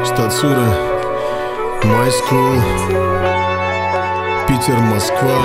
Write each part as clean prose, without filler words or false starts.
Штатсура, My School, Питер, Москва,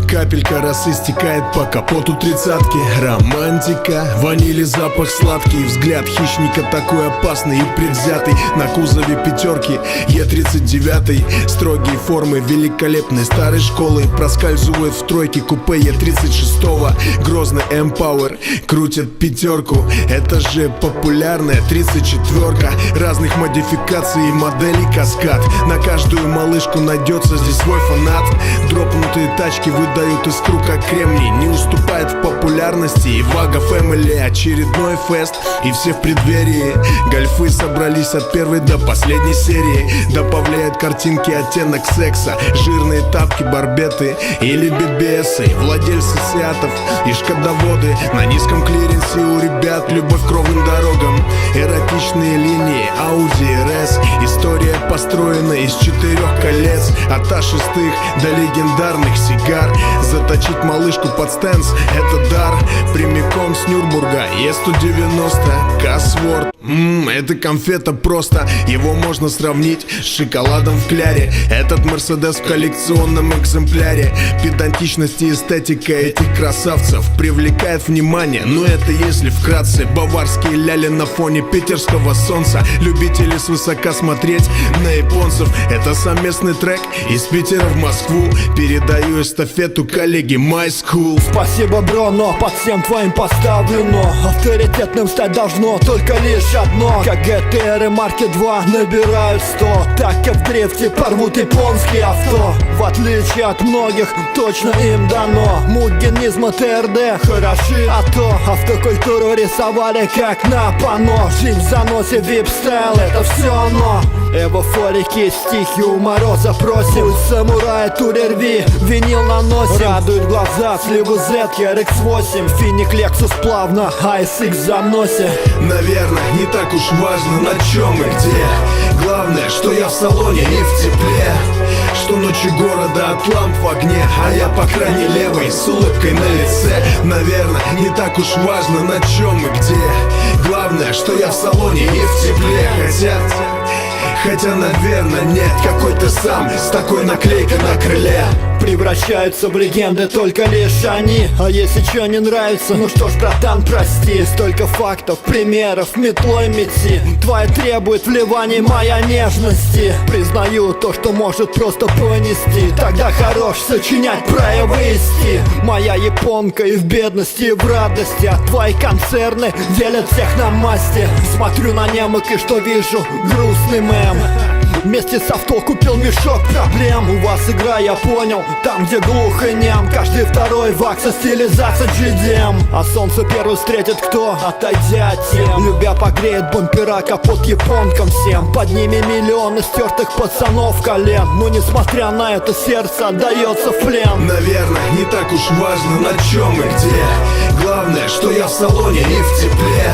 Капелька росы стекает по капоту тридцатки. Романтика, ванили запах сладкий. Взгляд хищника такой опасный и предвзятый. На кузове пятерки Е39. Строгие формы великолепной старой школы. Проскальзывает в тройке купе Е36. Грозный Empower крутит пятерку. Это же популярная 34-ка. Разных модификаций и моделей каскад. На каждую малышку найдется здесь свой фанат. Дропнутые тачки выдают искру как кремний. Не уступает в популярности и Вага Family. Очередной фест и все в преддверии. Гольфы собрались от первой до последней серии. Добавляют картинки оттенок секса. Жирные тапки, барбеты или бибесы. Владельцы сиатов и шкодоводы. На низком клиренсе у ребят любовь к кровным дорогам. Эротичные линии Audi RS. История построена из 4 колец. От А6 до легендарных сигар. Заточить малышку под стенс — это дар. Прямиком с Нюрнбурга Е190 Касворд. Это конфета просто. Его можно сравнить с шоколадом в кляре. Этот Мерседес в коллекционном экземпляре. Педантичность и эстетика этих красавцев привлекает внимание, но это если вкратце. Баварские ляли на фоне питерского солнца. Любители свысока смотреть на японцев. Это совместный трек из Питера в Москву. Передаю эстафету коллеге My School. Спасибо, бро, но под всем твоим поставлено. Авторитетным стать должно только лишь одно. Как ГТР и Марки 2 набирают 100. Так как в дрифте порвут японские авто. В отличие от многих, точно им дано. Мугенизм ТРД хороши, а то автокультуру рисовали как на панно. Жизнь в заносе, вип-стайл, это все оно. Эвофорики, стихи у Мороза просим. Пульс самурая, турерви, винил наносим. Радует глаза, сливы Z, RX-8. Финик, Lexus плавно, ASX в заносе. Наверное, не так уж важно, на чем и где. Главное, что я в салоне и в тепле. Что ночи города от ламп в огне, а я по крайней левой с улыбкой на лице. Наверное, не так уж важно, на чем и где. Главное, что я в салоне и в тепле. Хотя, наверное, нет, какой ты сам с такой наклейкой на крыле. Превращаются в легенды только лишь они. А если чё не нравится, ну что ж, братан, прости. Столько фактов, примеров, метлой мети. Твоя требует вливаний, моя нежности. Признаю то, что может просто понести. Тогда хорош сочинять, проявы вести. Моя японка и в бедности, и в радости. А твои концерны делят всех на масти. Смотрю на немок и что вижу? Грустный мем. Вместе с авто купил мешок проблем. У вас игра, я понял, там где глух и нем. Каждый второй вакса, стилизация GDM. А солнце первый встретит кто? Отойдя от тем. Любя погреет бампера, капот японкам всем. Под ними миллионы стертых пацанов колен. Но несмотря на это, сердце отдается в плен. Наверное, не так уж важно, на чем и где. Главное, что я в салоне и в тепле.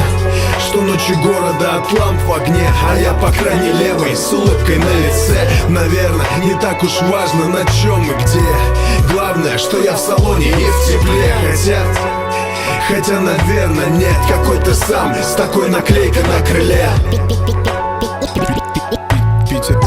Что ночи города от ламп в огне, а я по крайней левой с улыбкой на лице. Наверное, не так уж важно, на чем и где. Главное, что я в салоне и в тепле. Хотя, наверное, нет, какой ты сам с такой наклейкой на крыле. Питер.